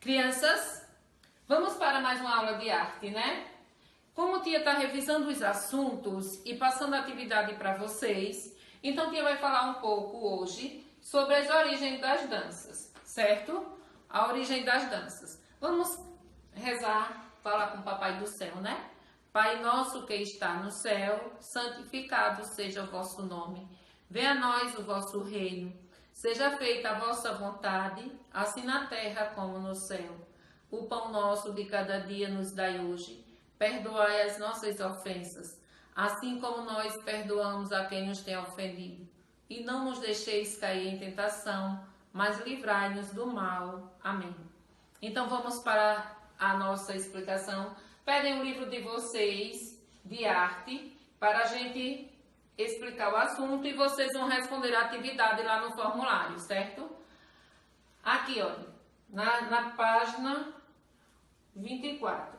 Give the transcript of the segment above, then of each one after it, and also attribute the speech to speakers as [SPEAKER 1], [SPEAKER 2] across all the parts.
[SPEAKER 1] Crianças, vamos para mais uma aula de arte, né? Como a tia está revisando os assuntos e passando a atividade para vocês, então a tia vai falar um pouco hoje sobre as origens das danças, certo? A origem das danças. Vamos rezar, falar com o Papai do Céu, né? Pai nosso que está no céu, santificado seja o vosso nome. Venha a nós o vosso reino. Seja feita a vossa vontade, assim na terra como no céu. O pão nosso de cada dia nos dai hoje. Perdoai as nossas ofensas, assim como nós perdoamos a quem nos tem ofendido. E não nos deixeis cair em tentação, mas livrai-nos do mal. Amém. Então vamos para a nossa explicação. Peguem o livro de vocês, de arte, para a gente explicar o assunto e vocês vão responder a atividade lá no formulário, certo? Aqui, olha, na página 24.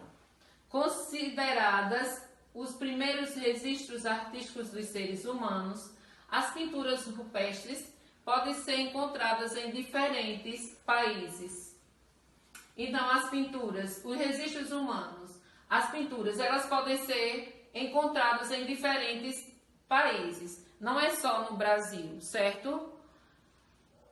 [SPEAKER 1] Consideradas os primeiros registros artísticos dos seres humanos, as pinturas rupestres podem ser encontradas em diferentes países. Então, as pinturas, os registros humanos, as pinturas, elas podem ser encontradas em diferentes países. Não é só no Brasil, certo?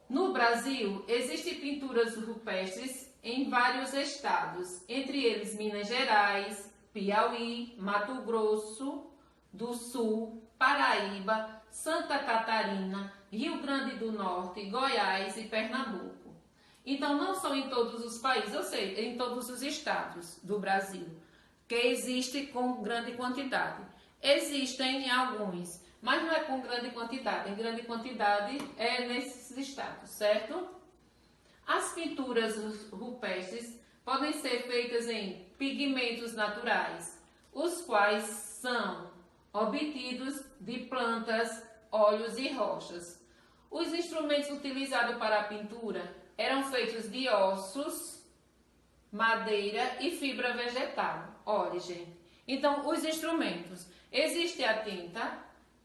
[SPEAKER 1] No Brasil, existem pinturas rupestres em vários estados, entre eles Minas Gerais, Piauí, Mato Grosso do Sul, Paraíba, Santa Catarina, Rio Grande do Norte, Goiás e Pernambuco. Então, não são em todos os países, ou seja, em todos os estados do Brasil, que existe com grande quantidade. Existem alguns, mas não é com grande quantidade. Em grande quantidade é nesses estados, certo? As pinturas rupestres podem ser feitas em pigmentos naturais, os quais são obtidos de plantas, óleos e rochas. Os instrumentos utilizados para a pintura eram feitos de ossos, madeira e fibra vegetal. Olha, gente. Então, os instrumentos. Existe a tinta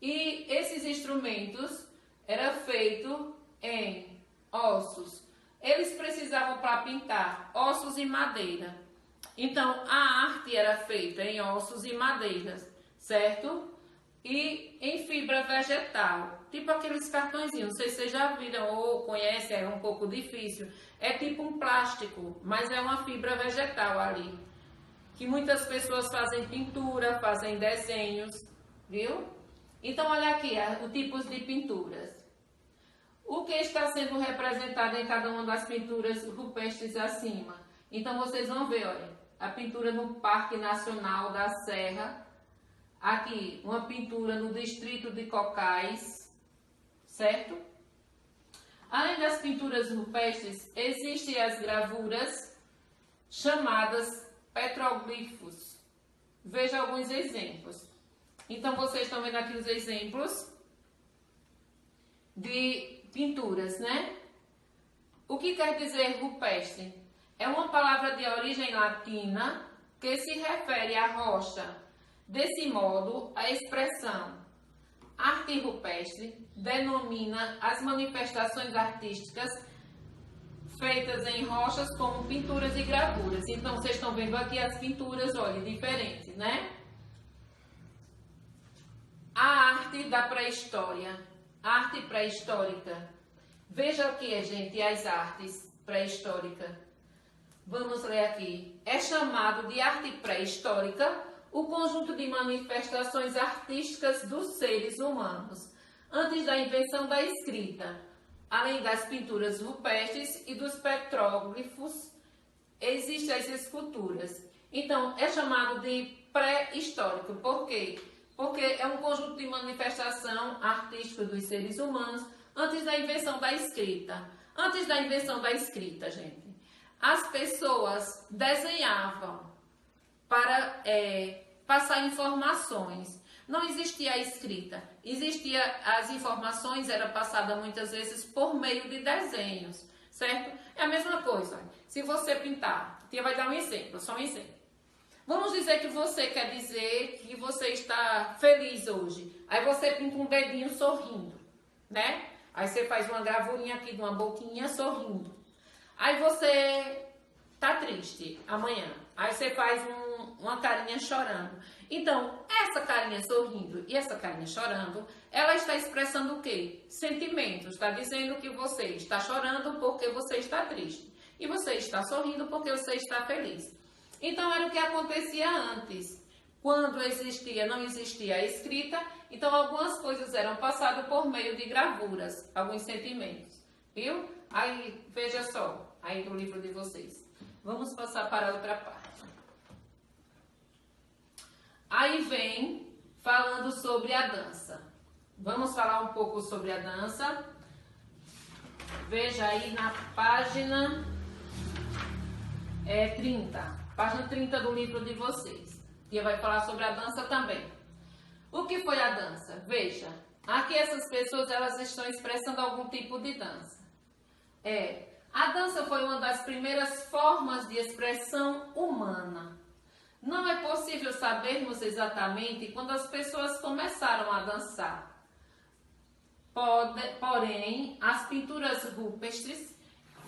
[SPEAKER 1] e esses instrumentos eram feitos em ossos. Eles precisavam para pintar ossos e madeira. Então, a arte era feita em ossos e madeiras, certo? E em fibra vegetal, tipo aqueles cartõezinhos. Não sei se vocês já viram ou conhecem, é um pouco difícil. É tipo um plástico, mas é uma fibra vegetal ali. Que muitas pessoas fazem pintura, fazem desenhos, viu? Então, olha aqui, os tipos de pinturas. O que está sendo representado em cada uma das pinturas rupestres acima? Então, vocês vão ver, olha, a pintura no Parque Nacional da Serra. Aqui, uma pintura no Distrito de Cocais, certo? Além das pinturas rupestres, existem as gravuras chamadas petroglifos. Veja alguns exemplos. Então, vocês estão vendo aqui os exemplos de pinturas, né? O que quer dizer rupestre? É uma palavra de origem latina que se refere à rocha. Desse modo, a expressão arte rupestre denomina as manifestações artísticas feitas em rochas como pinturas e gravuras. Então, vocês estão vendo aqui as pinturas, olha, diferentes, né? A arte da pré-história, arte pré-histórica. Veja aqui, gente, as artes pré-históricas. Vamos ler aqui. É chamado de arte pré-histórica o conjunto de manifestações artísticas dos seres humanos, antes da invenção da escrita. Além das pinturas rupestres e dos petróglifos, existem as esculturas. Então, é chamado de pré-histórico. Por quê? Porque é um conjunto de manifestação artística dos seres humanos antes da invenção da escrita. Antes da invenção da escrita, gente, as pessoas desenhavam para passar informações. Não existia a escrita. Existia as informações, era passada muitas vezes por meio de desenhos, certo? É a mesma coisa. Se você pintar, a tia vai dar um exemplo, só um exemplo. Vamos dizer que você quer dizer que você está feliz hoje. Aí você pinta um dedinho sorrindo, né? Aí você faz uma gravurinha aqui de uma boquinha sorrindo. Aí você tá triste amanhã. Aí você faz uma carinha chorando. Então, essa carinha sorrindo e essa carinha chorando, ela está expressando o quê? Sentimentos. Está dizendo que você está chorando porque você está triste. E você está sorrindo porque você está feliz. Então, era o que acontecia antes. Quando não existia a escrita, então algumas coisas eram passadas por meio de gravuras, alguns sentimentos. Viu? Aí, veja só, aí no livro de vocês. Vamos passar para outra parte. Aí vem falando sobre a dança. Vamos falar um pouco sobre a dança. Veja aí na página 30. Página 30 do livro de vocês. E vai falar sobre a dança também. O que foi a dança? Veja, aqui essas pessoas elas estão expressando algum tipo de dança. A dança foi uma das primeiras formas de expressão humana. Não é possível sabermos exatamente quando as pessoas começaram a dançar. Porém, as pinturas rupestres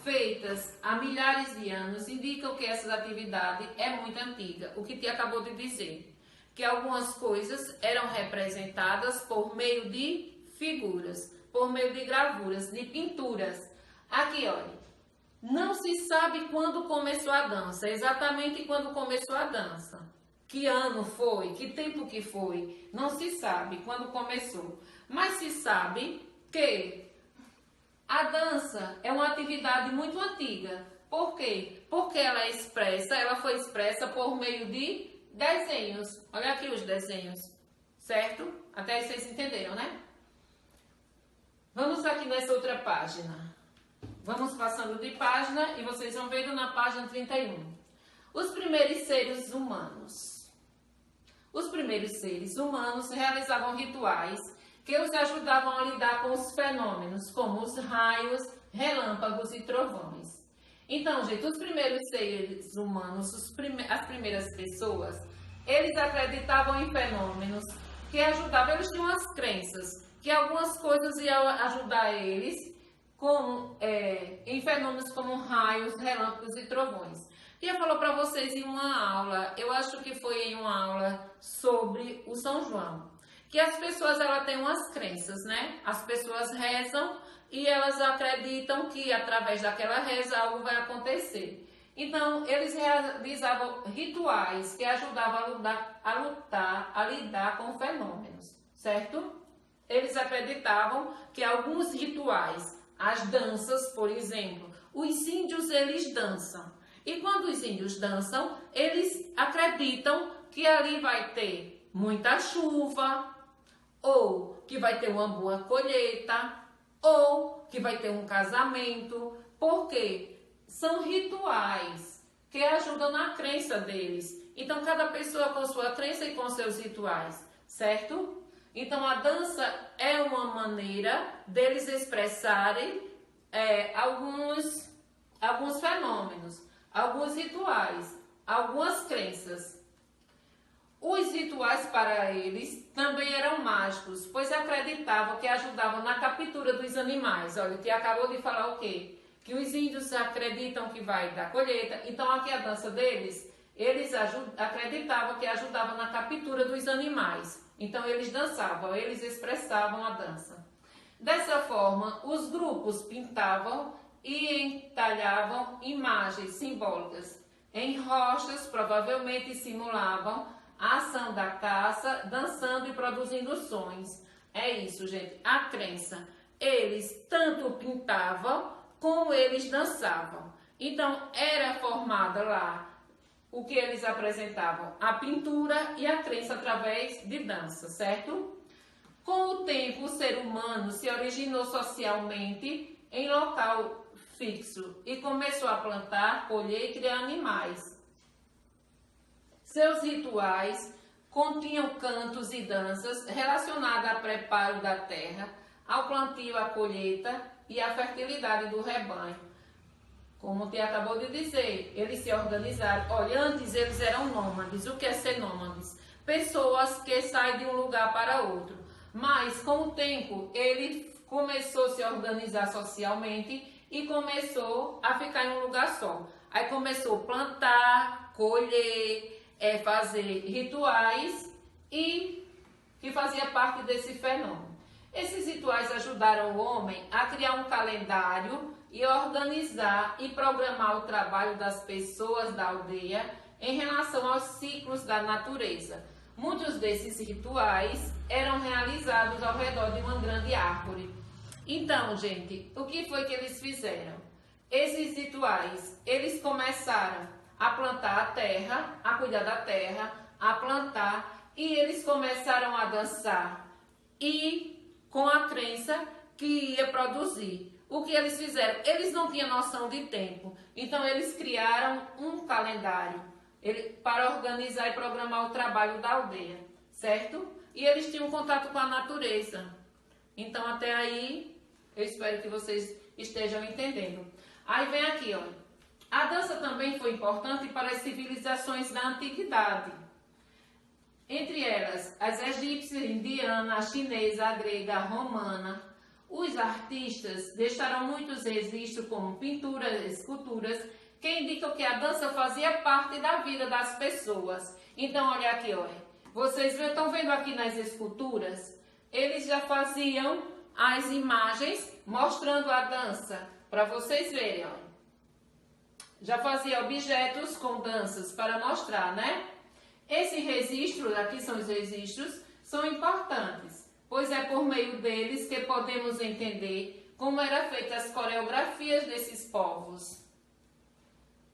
[SPEAKER 1] feitas há milhares de anos indicam que essa atividade é muito antiga. O que te acabou de dizer, que algumas coisas eram representadas por meio de figuras, por meio de gravuras, de pinturas. Aqui, olha. Não se sabe quando começou a dança, exatamente quando começou a dança. Que ano foi, que tempo que foi, não se sabe quando começou. Mas se sabe que a dança é uma atividade muito antiga. Por quê? Porque ela foi expressa por meio de desenhos. Olha aqui os desenhos, certo? Até aí vocês entenderam, né? Vamos aqui nessa outra página. Vamos passando de página e vocês vão vendo na página 31. Os primeiros seres humanos. Os primeiros seres humanos realizavam rituais que os ajudavam a lidar com os fenômenos, como os raios, relâmpagos e trovões. Então, gente, os primeiros seres humanos, as primeiras pessoas, eles acreditavam em fenômenos que ajudavam, eles tinham as crenças, que algumas coisas iam ajudar eles, em fenômenos como raios, relâmpagos e trovões. E eu falo para vocês em uma aula, eu acho que foi em uma aula sobre o São João, que as pessoas têm umas crenças, né? As pessoas rezam e elas acreditam que através daquela reza algo vai acontecer. Então, eles realizavam rituais que ajudavam a lidar com fenômenos, certo? Eles acreditavam que alguns rituais, as danças, por exemplo, os índios eles dançam. E quando os índios dançam, eles acreditam que ali vai ter muita chuva, ou que vai ter uma boa colheita, ou que vai ter um casamento. Por quê? São rituais que ajudam na crença deles. Então, cada pessoa com sua crença e com seus rituais, certo? Então, a dança é uma maneira deles expressarem alguns fenômenos, alguns rituais, algumas crenças. Os rituais para eles também eram mágicos, pois acreditavam que ajudavam na captura dos animais. Olha, o que acabou de falar o quê? Que os índios acreditam que vai dar colheita. Então, aqui a dança deles, eles acreditavam que ajudava na captura dos animais. Então, eles dançavam, eles expressavam a dança. Dessa forma, os grupos pintavam e entalhavam imagens simbólicas em rochas, provavelmente simulavam a ação da caça, dançando e produzindo sons. É isso, gente, a crença. Eles tanto pintavam como eles dançavam. Então, era formada lá o que eles apresentavam, a pintura e a crença através de dança, certo? Com o tempo, o ser humano se originou socialmente em local fixo e começou a plantar, colher e criar animais. Seus rituais continham cantos e danças relacionados ao preparo da terra, ao plantio, à colheita e à fertilidade do rebanho. Como te acabou de dizer, eles se organizaram. Olha, antes eles eram nômades. O que é ser nômades? Pessoas que saem de um lugar para outro. Mas, com o tempo, ele começou a se organizar socialmente e começou a ficar em um lugar só. Aí começou a plantar, colher, fazer rituais e que fazia parte desse fenômeno. Esses rituais ajudaram o homem a criar um calendário e organizar e programar o trabalho das pessoas da aldeia em relação aos ciclos da natureza. Muitos desses rituais eram realizados ao redor de uma grande árvore. Então, gente, o que foi que eles fizeram? Esses rituais, eles começaram a plantar a terra, a cuidar da terra, a plantar, e eles começaram a dançar e com a crença que ia produzir. O que eles fizeram? Eles não tinham noção de tempo, então eles criaram um calendário para organizar e programar o trabalho da aldeia, certo? E eles tinham contato com a natureza. Então até aí, eu espero que vocês estejam entendendo. Aí vem aqui, ó. A dança também foi importante para as civilizações da antiguidade. Entre elas, as egípcia, a indiana, a chinesa, a grega, a romana. Os artistas deixaram muitos registros como pinturas, esculturas, que indicam que a dança fazia parte da vida das pessoas. Então, olha aqui, olha. Vocês estão vendo aqui nas esculturas? Eles já faziam as imagens mostrando a dança, para vocês verem, olha. Já fazia objetos com danças para mostrar, né? Esse registro, aqui são os registros, são importantes, pois é por meio deles que podemos entender como eram feitas as coreografias desses povos,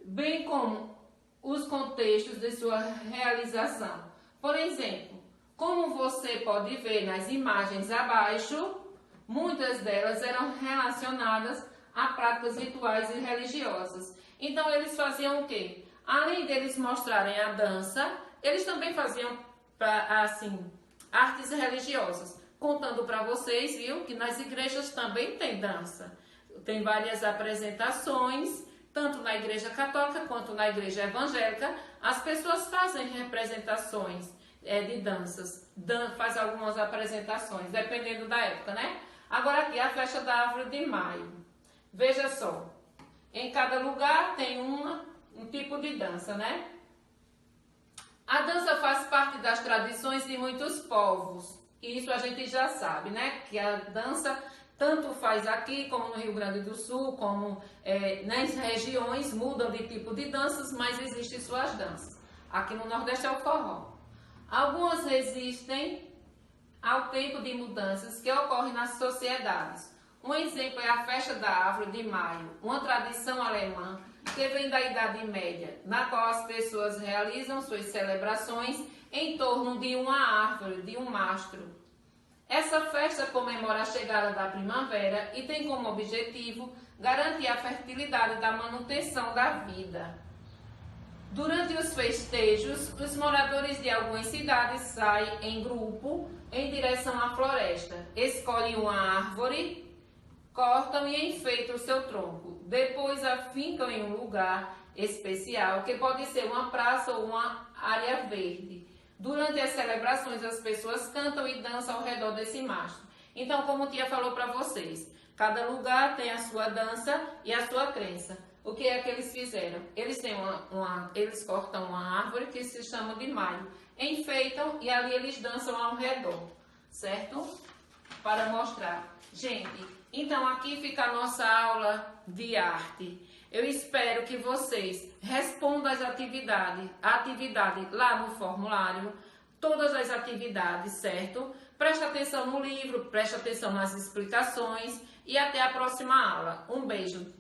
[SPEAKER 1] bem como os contextos de sua realização. Por exemplo, como você pode ver nas imagens abaixo, muitas delas eram relacionadas a práticas rituais e religiosas. Então eles faziam o quê? Além deles mostrarem a dança, eles também faziam assim, artes religiosas. Contando para vocês, viu, que nas igrejas também tem dança. Tem várias apresentações, tanto na igreja católica quanto na igreja evangélica. As pessoas fazem representações de danças, faz algumas apresentações, dependendo da época, né? Agora aqui, a festa da árvore de maio. Veja só, em cada lugar tem um tipo de dança, né? A dança faz parte das tradições de muitos povos. Isso a gente já sabe, né? Que a dança tanto faz aqui como no Rio Grande do Sul, como nas regiões mudam de tipo de danças, mas existem suas danças. Aqui no Nordeste é o forró. Algumas resistem ao tempo de mudanças que ocorrem nas sociedades. Um exemplo é a festa da árvore de maio, uma tradição alemã que vem da Idade Média, na qual as pessoas realizam suas celebrações em torno de uma árvore, de um mastro. Essa festa comemora a chegada da primavera e tem como objetivo garantir a fertilidade da manutenção da vida. Durante os festejos, os moradores de algumas cidades saem em grupo em direção à floresta, escolhem uma árvore, cortam e enfeitam o seu tronco. Depois a fincam em um lugar especial, que pode ser uma praça ou uma área verde. Durante as celebrações, as pessoas cantam e dançam ao redor desse mastro. Então, como a tia falou para vocês, cada lugar tem a sua dança e a sua crença. O que é que eles fizeram? Eles têm eles cortam uma árvore que se chama de maio, enfeitam e ali eles dançam ao redor, certo? Para mostrar. Gente, então aqui fica a nossa aula de arte. Eu espero que vocês respondam as atividade lá no formulário, todas as atividades, certo? Preste atenção no livro, preste atenção nas explicações e até a próxima aula. Um beijo.